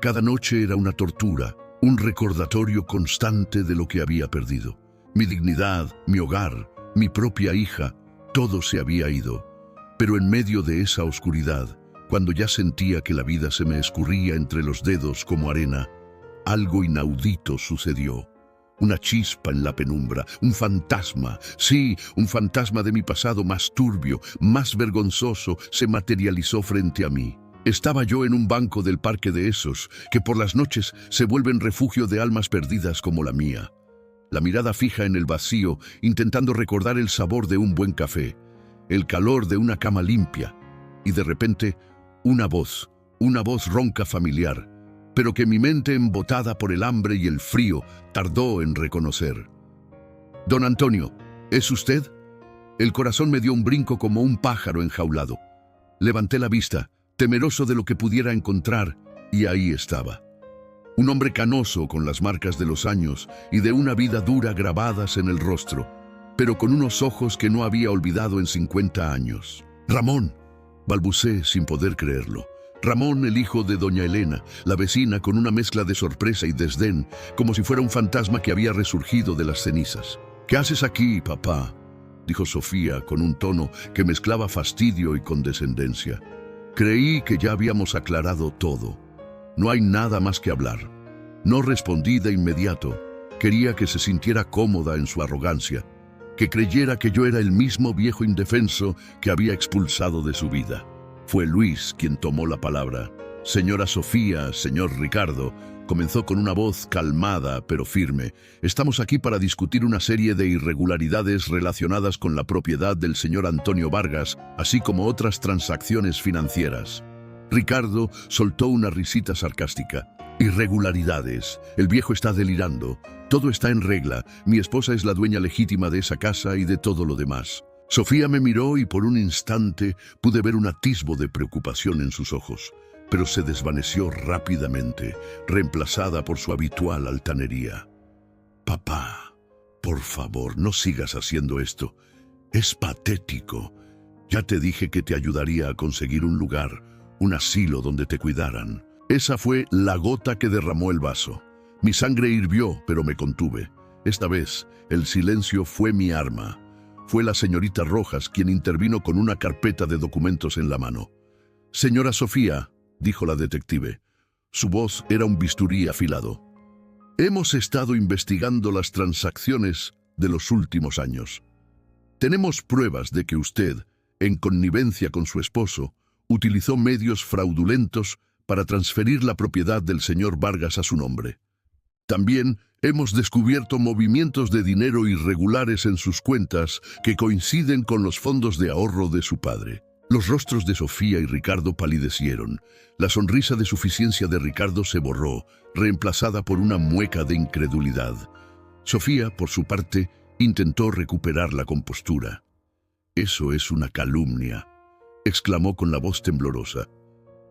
Cada noche era una tortura, un recordatorio constante de lo que había perdido. Mi dignidad, mi hogar, mi propia hija, todo se había ido. Pero en medio de esa oscuridad, cuando ya sentía que la vida se me escurría entre los dedos como arena, algo inaudito sucedió. Una chispa en la penumbra, un fantasma, sí, un fantasma de mi pasado más turbio, más vergonzoso, se materializó frente a mí. Estaba yo en un banco del parque de esos, que por las noches se vuelven refugio de almas perdidas como la mía. La mirada fija en el vacío, intentando recordar el sabor de un buen café, el calor de una cama limpia, y de repente, una voz ronca familiar, pero que mi mente embotada por el hambre y el frío tardó en reconocer. «Don Antonio, ¿es usted?» El corazón me dio un brinco como un pájaro enjaulado. Levanté la vista, temeroso de lo que pudiera encontrar, y ahí estaba. Un hombre canoso con las marcas de los años y de una vida dura grabadas en el rostro, pero con unos ojos que no había olvidado en 50 años. «Ramón», balbucé sin poder creerlo. Ramón, el hijo de doña Elena, la vecina, con una mezcla de sorpresa y desdén, como si fuera un fantasma que había resurgido de las cenizas. «¿Qué haces aquí, papá?», dijo Sofía con un tono que mezclaba fastidio y condescendencia. Creí que ya habíamos aclarado todo. No hay nada más que hablar. No respondí de inmediato. Quería que se sintiera cómoda en su arrogancia, que creyera que yo era el mismo viejo indefenso que había expulsado de su vida. Fue Luis quien tomó la palabra. «Señora Sofía, señor Ricardo», comenzó con una voz calmada pero firme. «Estamos aquí para discutir una serie de irregularidades relacionadas con la propiedad del señor Antonio Vargas, así como otras transacciones financieras». Ricardo soltó una risita sarcástica. «Irregularidades. El viejo está delirando. Todo está en regla. Mi esposa es la dueña legítima de esa casa y de todo lo demás». Sofía me miró y por un instante pude ver un atisbo de preocupación en sus ojos, pero se desvaneció rápidamente, reemplazada por su habitual altanería. «Papá, por favor, no sigas haciendo esto. Es patético. Ya te dije que te ayudaría a conseguir un lugar, un asilo donde te cuidaran». Esa fue la gota que derramó el vaso. Mi sangre hirvió, pero me contuve. Esta vez, el silencio fue mi arma. Fue la señorita Rojas quien intervino con una carpeta de documentos en la mano. «Señora Sofía», dijo la detective. Su voz era un bisturí afilado. «Hemos estado investigando las transacciones de los últimos años. Tenemos pruebas de que usted, en connivencia con su esposo, utilizó medios fraudulentos para transferir la propiedad del señor Vargas a su nombre. También hemos descubierto movimientos de dinero irregulares en sus cuentas que coinciden con los fondos de ahorro de su padre». Los rostros de Sofía y Ricardo palidecieron. La sonrisa de suficiencia de Ricardo se borró, reemplazada por una mueca de incredulidad. Sofía, por su parte, intentó recuperar la compostura. «Eso es una calumnia», exclamó con la voz temblorosa.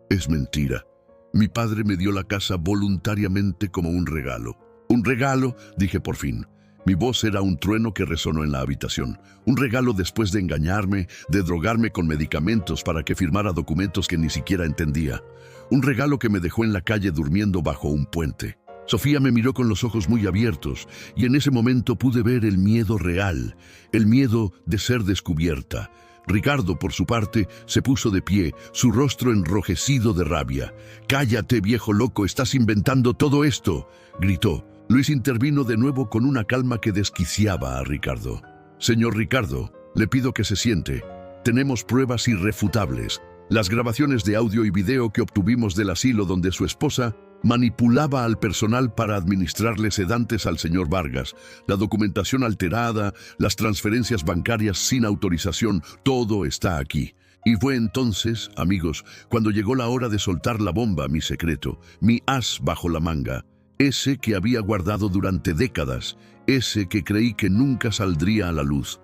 «Es mentira. Mi padre me dio la casa voluntariamente como un regalo». «¿Un regalo?», dije por fin. Mi voz era un trueno que resonó en la habitación. Un regalo después de engañarme, de drogarme con medicamentos para que firmara documentos que ni siquiera entendía. Un regalo que me dejó en la calle durmiendo bajo un puente. Sofía me miró con los ojos muy abiertos y en ese momento pude ver el miedo real, el miedo de ser descubierta. Ricardo, por su parte, se puso de pie, su rostro enrojecido de rabia. «Cállate, viejo loco, estás inventando todo esto», gritó. Luis intervino de nuevo con una calma que desquiciaba a Ricardo. «Señor Ricardo, le pido que se siente. Tenemos pruebas irrefutables. Las grabaciones de audio y video que obtuvimos del asilo donde su esposa manipulaba al personal para administrarle sedantes al señor Vargas, la documentación alterada, las transferencias bancarias sin autorización, todo está aquí». Y fue entonces, amigos, cuando llegó la hora de soltar la bomba, mi secreto, mi as bajo la manga. Ese que había guardado durante décadas, ese que creí que nunca saldría a la luz.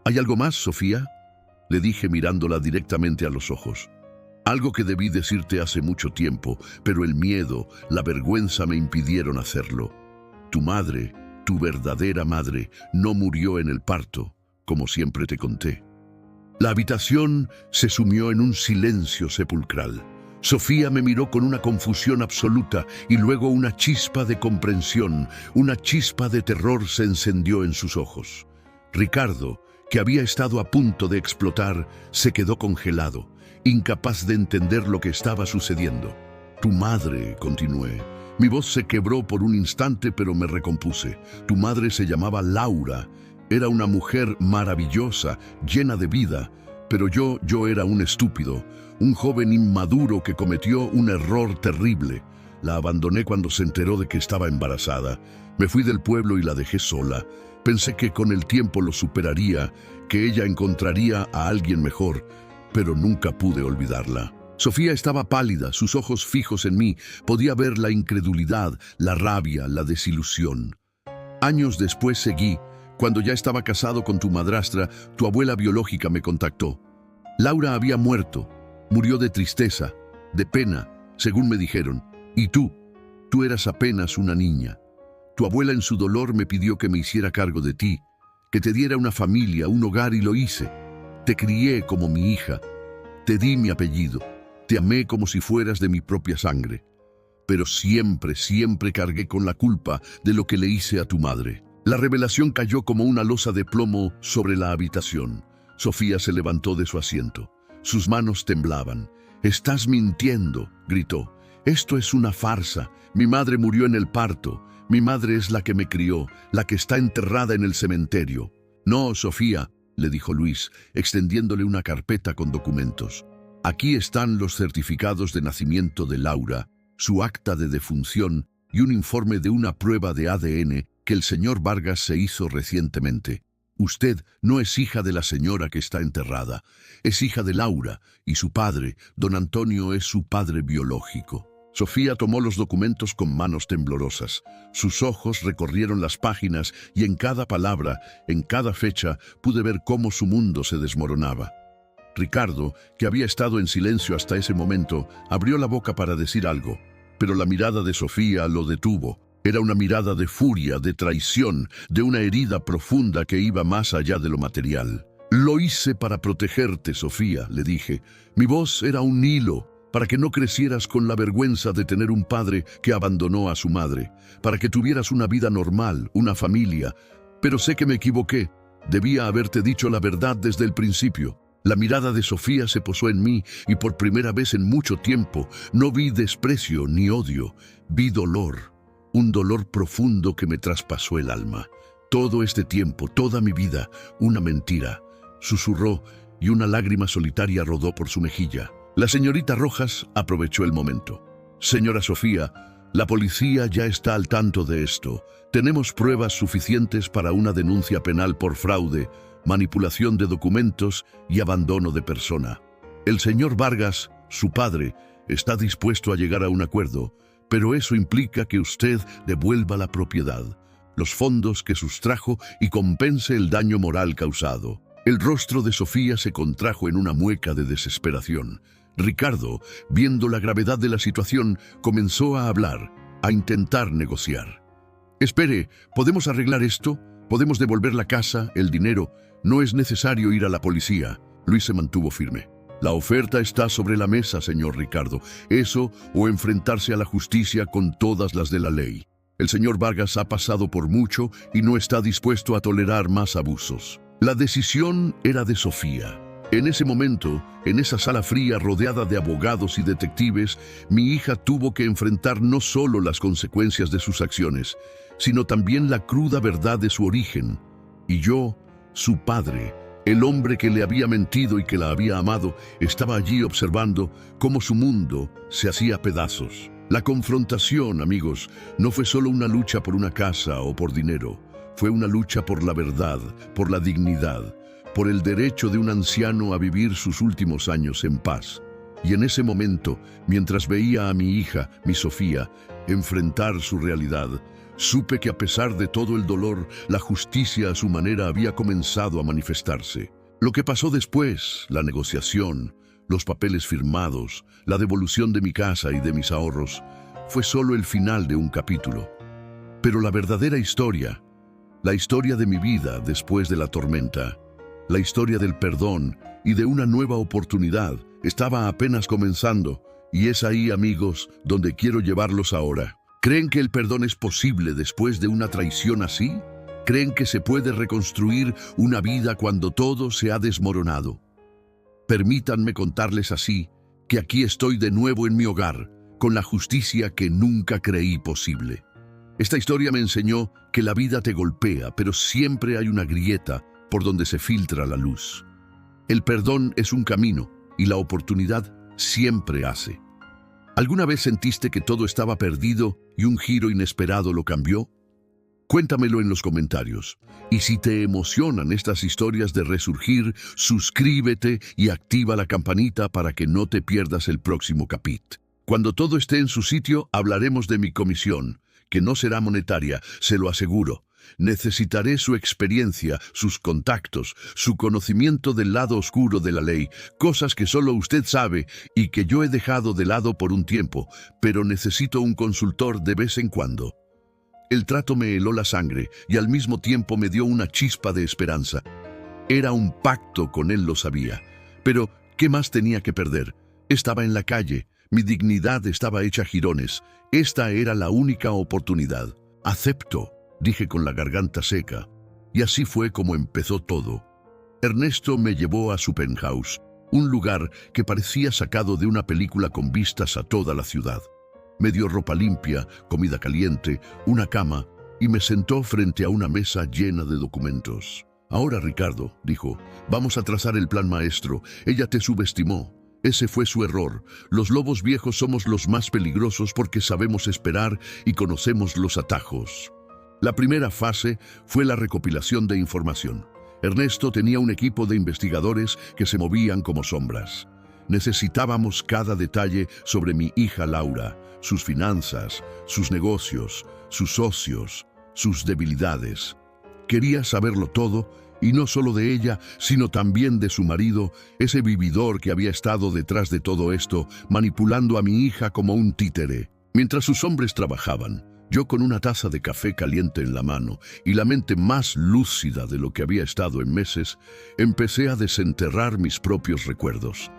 «¿Hay algo más, Sofía?», le dije mirándola directamente a los ojos. «Algo que debí decirte hace mucho tiempo, pero el miedo, la vergüenza me impidieron hacerlo. Tu madre, tu verdadera madre, no murió en el parto, como siempre te conté». La habitación se sumió en un silencio sepulcral. Sofía me miró con una confusión absoluta y luego una chispa de comprensión, una chispa de terror se encendió en sus ojos. Ricardo, que había estado a punto de explotar, se quedó congelado, incapaz de entender lo que estaba sucediendo. «Tu madre», continué. Mi voz se quebró por un instante, pero me recompuse. «Tu madre se llamaba Laura. Era una mujer maravillosa, llena de vida. Pero yo era un estúpido, un joven inmaduro que cometió un error terrible. La abandoné cuando se enteró de que estaba embarazada. Me fui del pueblo y la dejé sola. Pensé que con el tiempo lo superaría, que ella encontraría a alguien mejor, pero nunca pude olvidarla». Sofía estaba pálida, sus ojos fijos en mí. Podía ver la incredulidad, la rabia, la desilusión. Años después seguí. Cuando ya estaba casado con tu madrastra, tu abuela biológica me contactó. Laura había muerto. Murió de tristeza, de pena, según me dijeron. Y tú eras apenas una niña. Tu abuela en su dolor me pidió que me hiciera cargo de ti, que te diera una familia, un hogar, y lo hice. Te crié como mi hija. Te di mi apellido. Te amé como si fueras de mi propia sangre. Pero siempre, siempre cargué con la culpa de lo que le hice a tu madre. La revelación cayó como una losa de plomo sobre la habitación. Sofía se levantó de su asiento. Sus manos temblaban. «Estás mintiendo», gritó. «Esto es una farsa. Mi madre murió en el parto. Mi madre es la que me crió, la que está enterrada en el cementerio». «No, Sofía», le dijo Luis, extendiéndole una carpeta con documentos. «Aquí están los certificados de nacimiento de Laura, su acta de defunción y un informe de una prueba de ADN que el señor Vargas se hizo recientemente. Usted no es hija de la señora que está enterrada, es hija de Laura, y su padre, don Antonio, es su padre biológico». Sofía tomó los documentos con manos temblorosas. Sus ojos recorrieron las páginas y en cada palabra, en cada fecha, pude ver cómo su mundo se desmoronaba. Ricardo, que había estado en silencio hasta ese momento, abrió la boca para decir algo, pero la mirada de Sofía lo detuvo. Era una mirada de furia, de traición, de una herida profunda que iba más allá de lo material. «Lo hice para protegerte, Sofía», le dije. Mi voz era un hilo, para que no crecieras con la vergüenza de tener un padre que abandonó a su madre, para que tuvieras una vida normal, una familia. Pero sé que me equivoqué. Debía haberte dicho la verdad desde el principio. La mirada de Sofía se posó en mí y por primera vez en mucho tiempo no vi desprecio ni odio, vi dolor, un dolor profundo que me traspasó el alma. Todo este tiempo, toda mi vida, una mentira, susurró y una lágrima solitaria rodó por su mejilla. La señorita Rojas aprovechó el momento. Señora Sofía, la policía ya está al tanto de esto. Tenemos pruebas suficientes para una denuncia penal por fraude, manipulación de documentos y abandono de persona. El señor Vargas, su padre, está dispuesto a llegar a un acuerdo, pero eso implica que usted devuelva la propiedad, los fondos que sustrajo y compense el daño moral causado. El rostro de Sofía se contrajo en una mueca de desesperación. Ricardo, viendo la gravedad de la situación, comenzó a hablar, a intentar negociar. «Espere, ¿podemos arreglar esto? ¿Podemos devolver la casa, el dinero? No es necesario ir a la policía». Luis se mantuvo firme. «La oferta está sobre la mesa, señor Ricardo. Eso o enfrentarse a la justicia con todas las de la ley. El señor Vargas ha pasado por mucho y no está dispuesto a tolerar más abusos». La decisión era de Sofía. En ese momento, en esa sala fría rodeada de abogados y detectives, mi hija tuvo que enfrentar no solo las consecuencias de sus acciones, sino también la cruda verdad de su origen. Y yo, su padre, el hombre que le había mentido y que la había amado, estaba allí observando cómo su mundo se hacía pedazos. La confrontación, amigos, no fue solo una lucha por una casa o por dinero. Fue una lucha por la verdad, por la dignidad, por el derecho de un anciano a vivir sus últimos años en paz. Y en ese momento, mientras veía a mi hija, mi Sofía, enfrentar su realidad, supe que a pesar de todo el dolor, la justicia a su manera había comenzado a manifestarse. Lo que pasó después, la negociación, los papeles firmados, la devolución de mi casa y de mis ahorros, fue solo el final de un capítulo. Pero la verdadera historia, la historia de mi vida después de la tormenta, la historia del perdón y de una nueva oportunidad, estaba apenas comenzando, y es ahí, amigos, donde quiero llevarlos ahora. ¿Creen que el perdón es posible después de una traición así? ¿Creen que se puede reconstruir una vida cuando todo se ha desmoronado? Permítanme contarles así, que aquí estoy de nuevo en mi hogar, con la justicia que nunca creí posible. Esta historia me enseñó que la vida te golpea, pero siempre hay una grieta por donde se filtra la luz. El perdón es un camino y la oportunidad siempre hace. ¿Alguna vez sentiste que todo estaba perdido y un giro inesperado lo cambió? Cuéntamelo en los comentarios. Y si te emocionan estas historias de resurgir, suscríbete y activa la campanita para que no te pierdas el próximo capítulo. Cuando todo esté en su sitio, hablaremos de mi comisión, que no será monetaria, se lo aseguro. Necesitaré su experiencia, sus contactos, su conocimiento del lado oscuro de la ley, cosas que solo usted sabe y que yo he dejado de lado por un tiempo, pero necesito un consultor de vez en cuando. El trato me heló la sangre y al mismo tiempo me dio una chispa de esperanza. Era un pacto, con él lo sabía. Pero, ¿qué más tenía que perder? Estaba en la calle, mi dignidad estaba hecha jirones. Esta era la única oportunidad. Acepto, dije con la garganta seca. Y así fue como empezó todo. Ernesto me llevó a su penthouse, un lugar que parecía sacado de una película con vistas a toda la ciudad. Me dio ropa limpia, comida caliente, una cama y me sentó frente a una mesa llena de documentos. «Ahora, Ricardo», dijo, «vamos a trazar el plan maestro. Ella te subestimó. Ese fue su error. Los lobos viejos somos los más peligrosos porque sabemos esperar y conocemos los atajos». La primera fase fue la recopilación de información. Ernesto tenía un equipo de investigadores que se movían como sombras. Necesitábamos cada detalle sobre mi hija Laura, sus finanzas, sus negocios, sus socios, sus debilidades. Quería saberlo todo, y no solo de ella, sino también de su marido, ese vividor que había estado detrás de todo esto, manipulando a mi hija como un títere. Mientras sus hombres trabajaban, yo con una taza de café caliente en la mano y la mente más lúcida de lo que había estado en meses, empecé a desenterrar mis propios recuerdos.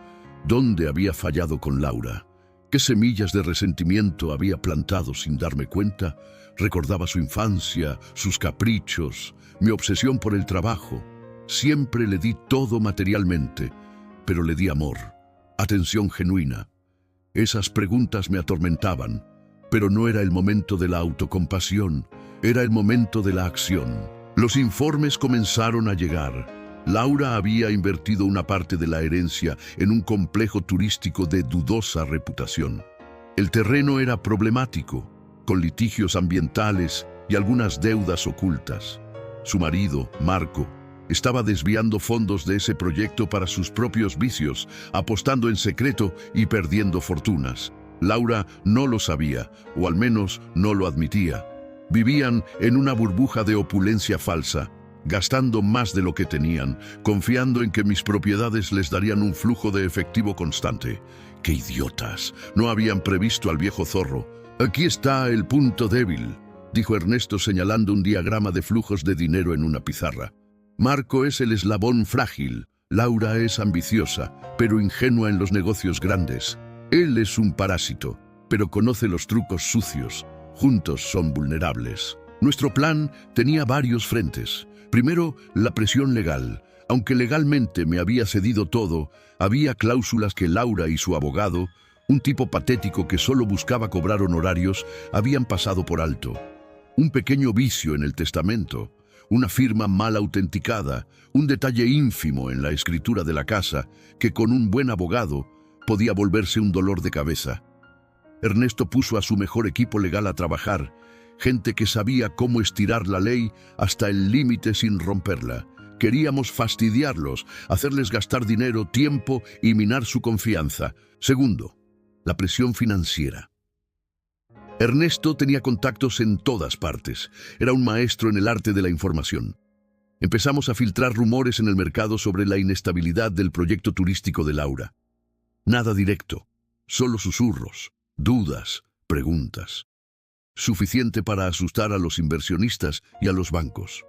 ¿Dónde había fallado con Laura? ¿Qué semillas de resentimiento había plantado sin darme cuenta? Recordaba su infancia, sus caprichos, mi obsesión por el trabajo. Siempre le di todo materialmente, pero le di amor, atención genuina. Esas preguntas me atormentaban, pero no era el momento de la autocompasión, era el momento de la acción. Los informes comenzaron a llegar. Laura había invertido una parte de la herencia en un complejo turístico de dudosa reputación. El terreno era problemático, con litigios ambientales y algunas deudas ocultas. Su marido, Marco, estaba desviando fondos de ese proyecto para sus propios vicios, apostando en secreto y perdiendo fortunas. Laura no lo sabía, o al menos no lo admitía. Vivían en una burbuja de opulencia falsa, gastando más de lo que tenían, confiando en que mis propiedades les darían un flujo de efectivo constante. ¡Qué idiotas! No habían previsto al viejo zorro. «Aquí está el punto débil», dijo Ernesto señalando un diagrama de flujos de dinero en una pizarra. Marco es el eslabón frágil, Laura es ambiciosa, pero ingenua en los negocios grandes. Él es un parásito, pero conoce los trucos sucios. Juntos son vulnerables. Nuestro plan tenía varios frentes. Primero, la presión legal. Aunque legalmente me había cedido todo, había cláusulas que Laura y su abogado, un tipo patético que solo buscaba cobrar honorarios, habían pasado por alto. Un pequeño vicio en el testamento, una firma mal autenticada, un detalle ínfimo en la escritura de la casa, que con un buen abogado podía volverse un dolor de cabeza. Ernesto puso a su mejor equipo legal a trabajar, gente que sabía cómo estirar la ley hasta el límite sin romperla. Queríamos fastidiarlos, hacerles gastar dinero, tiempo y minar su confianza. Segundo, la presión financiera. Ernesto tenía contactos en todas partes. Era un maestro en el arte de la información. Empezamos a filtrar rumores en el mercado sobre la inestabilidad del proyecto turístico de Laura. Nada directo, solo susurros, dudas, preguntas. Suficiente para asustar a los inversionistas y a los bancos.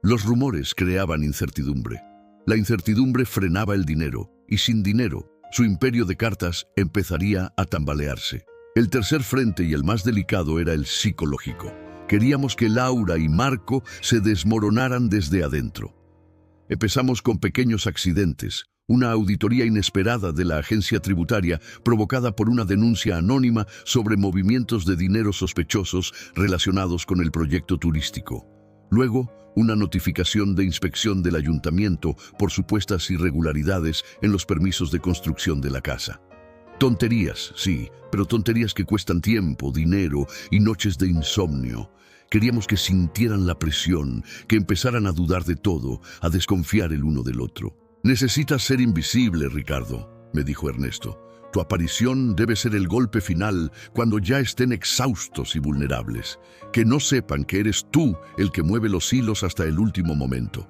Los rumores creaban incertidumbre. La incertidumbre frenaba el dinero, y sin dinero, su imperio de cartas empezaría a tambalearse. El tercer frente y el más delicado era el psicológico. Queríamos que Laura y Marco se desmoronaran desde adentro. Empezamos con pequeños accidentes, una auditoría inesperada de la agencia tributaria provocada por una denuncia anónima sobre movimientos de dinero sospechosos relacionados con el proyecto turístico. Luego, una notificación de inspección del ayuntamiento por supuestas irregularidades en los permisos de construcción de la casa. Tonterías, sí, pero tonterías que cuestan tiempo, dinero y noches de insomnio. Queríamos que sintieran la presión, que empezaran a dudar de todo, a desconfiar el uno del otro. «Necesitas ser invisible, Ricardo», me dijo Ernesto. «Tu aparición debe ser el golpe final cuando ya estén exhaustos y vulnerables. Que no sepan que eres tú el que mueve los hilos hasta el último momento».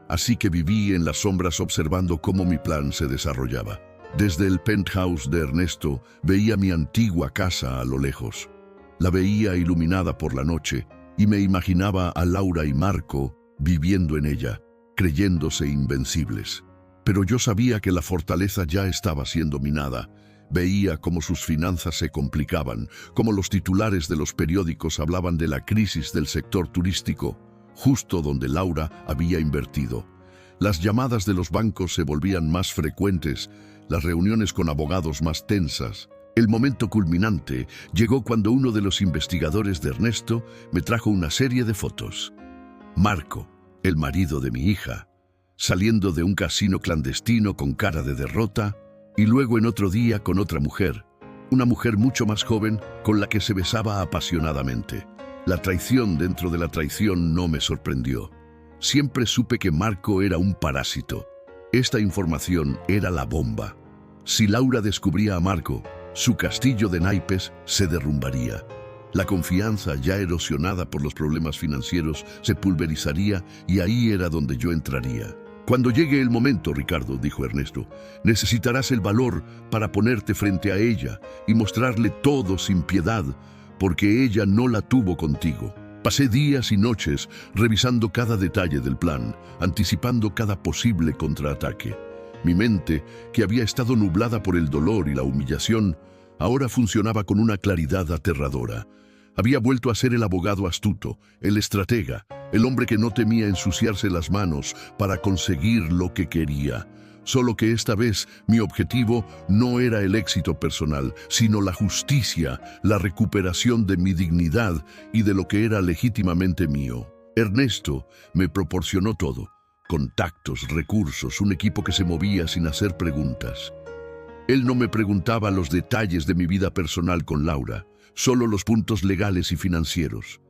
Así que viví en las sombras observando cómo mi plan se desarrollaba. Desde el penthouse de Ernesto veía mi antigua casa a lo lejos. La veía iluminada por la noche y me imaginaba a Laura y Marco viviendo en ella, creyéndose invencibles. Pero yo sabía que la fortaleza ya estaba siendo minada. Veía cómo sus finanzas se complicaban, cómo los titulares de los periódicos hablaban de la crisis del sector turístico, justo donde Laura había invertido. Las llamadas de los bancos se volvían más frecuentes, las reuniones con abogados más tensas. El momento culminante llegó cuando uno de los investigadores de Ernesto me trajo una serie de fotos. Marco, el marido de mi hija, saliendo de un casino clandestino con cara de derrota, y luego en otro día con otra mujer, una mujer mucho más joven con la que se besaba apasionadamente. La traición dentro de la traición no me sorprendió. Siempre supe que Marco era un parásito. Esta información era la bomba. Si Laura descubría a Marco, su castillo de naipes se derrumbaría. La confianza, ya erosionada por los problemas financieros, se pulverizaría y ahí era donde yo entraría. «Cuando llegue el momento, Ricardo», dijo Ernesto, «necesitarás el valor para ponerte frente a ella y mostrarle todo sin piedad, porque ella no la tuvo contigo». Pasé días y noches revisando cada detalle del plan, anticipando cada posible contraataque. Mi mente, que había estado nublada por el dolor y la humillación, ahora funcionaba con una claridad aterradora. Había vuelto a ser el abogado astuto, el estratega, el hombre que no temía ensuciarse las manos para conseguir lo que quería. Solo que esta vez mi objetivo no era el éxito personal, sino la justicia, la recuperación de mi dignidad y de lo que era legítimamente mío. Ernesto me proporcionó todo: contactos, recursos, un equipo que se movía sin hacer preguntas. Él no me preguntaba los detalles de mi vida personal con Laura, solo los puntos legales y financieros.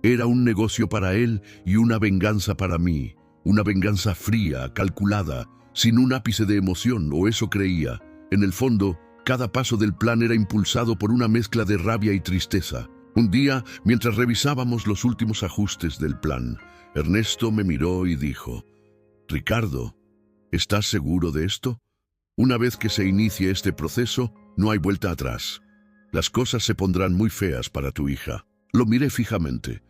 Era un negocio para él y una venganza para mí, una venganza fría, calculada, sin un ápice de emoción, o eso creía. En el fondo, cada paso del plan era impulsado por una mezcla de rabia y tristeza. Un día, mientras revisábamos los últimos ajustes del plan, Ernesto me miró y dijo: «Ricardo, ¿estás seguro de esto? Una vez que se inicie este proceso, no hay vuelta atrás. Las cosas se pondrán muy feas para tu hija». Lo miré fijamente.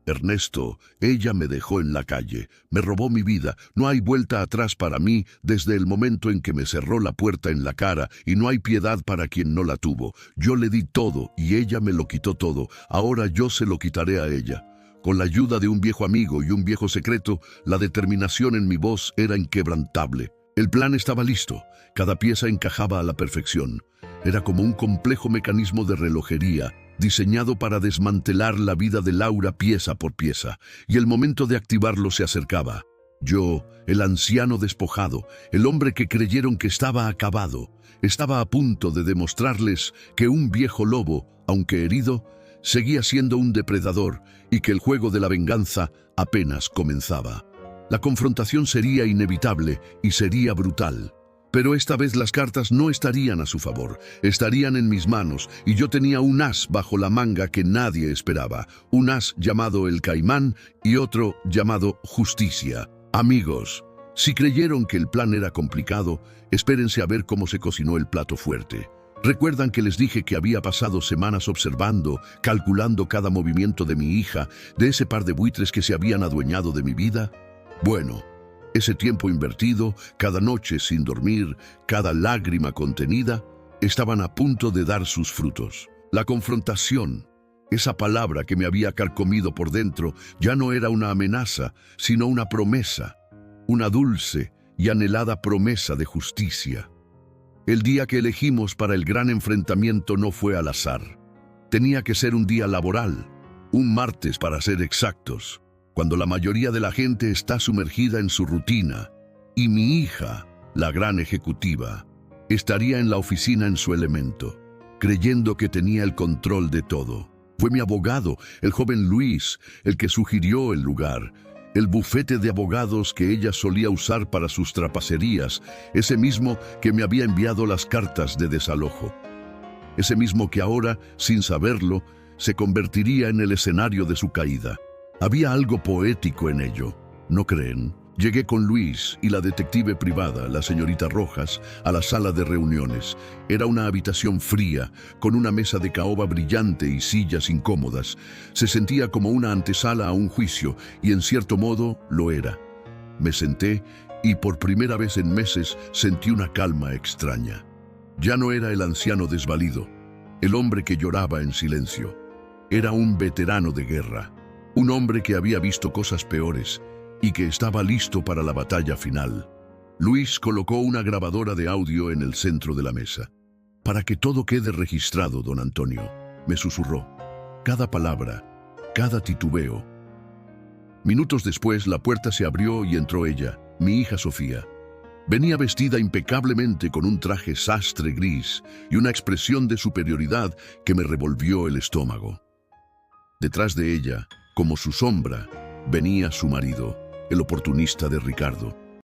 «Ernesto, ella me dejó en la calle, me robó mi vida, no hay vuelta atrás para mí desde el momento en que me cerró la puerta en la cara, y no hay piedad para quien no la tuvo. Yo le di todo y ella me lo quitó todo, ahora yo se lo quitaré a ella». Con la ayuda de un viejo amigo y un viejo secreto, la determinación en mi voz era inquebrantable. El plan estaba listo, cada pieza encajaba a la perfección. Era como un complejo mecanismo de relojería, diseñado para desmantelar la vida de Laura pieza por pieza, y el momento de activarlo se acercaba. Yo, el anciano despojado, el hombre que creyeron que estaba acabado, estaba a punto de demostrarles que un viejo lobo, aunque herido, seguía siendo un depredador y que el juego de la venganza apenas comenzaba. La confrontación sería inevitable y sería brutal. Pero esta vez las cartas no estarían a su favor, estarían en mis manos, y yo tenía un as bajo la manga que nadie esperaba, un as llamado el Caimán y otro llamado Justicia. Amigos, si creyeron que el plan era complicado, espérense a ver cómo se cocinó el plato fuerte. ¿Recuerdan que les dije que había pasado semanas observando, calculando cada movimiento de mi hija, de ese par de buitres que se habían adueñado de mi vida? Bueno, ese tiempo invertido, cada noche sin dormir, cada lágrima contenida, estaban a punto de dar sus frutos. La confrontación, esa palabra que me había carcomido por dentro, ya no era una amenaza, sino una promesa, una dulce y anhelada promesa de justicia. El día que elegimos para el gran enfrentamiento no fue al azar. Tenía que ser un día laboral, un martes para ser exactos, cuando la mayoría de la gente está sumergida en su rutina, y mi hija, la gran ejecutiva, estaría en la oficina en su elemento, creyendo que tenía el control de todo. Fue mi abogado, el joven Luis, el que sugirió el lugar, el bufete de abogados que ella solía usar para sus trapacerías, ese mismo que me había enviado las cartas de desalojo, ese mismo que ahora, sin saberlo, se convertiría en el escenario de su caída. Había algo poético en ello, ¿no creen? Llegué con Luis y la detective privada, la señorita Rojas, a la sala de reuniones. Era una habitación fría, con una mesa de caoba brillante y sillas incómodas. Se sentía como una antesala a un juicio, y en cierto modo lo era. Me senté y por primera vez en meses sentí una calma extraña. Ya no era el anciano desvalido, el hombre que lloraba en silencio. Era un veterano de guerra. Un hombre que había visto cosas peores y que estaba listo para la batalla final. Luis colocó una grabadora de audio en el centro de la mesa. «Para que todo quede registrado, don Antonio», me susurró. Cada palabra, cada titubeo. Minutos después, la puerta se abrió y entró ella, mi hija Sofía. Venía vestida impecablemente con un traje sastre gris y una expresión de superioridad que me revolvió el estómago. Detrás de ella, como su sombra, venía su marido, el oportunista de Ricardo.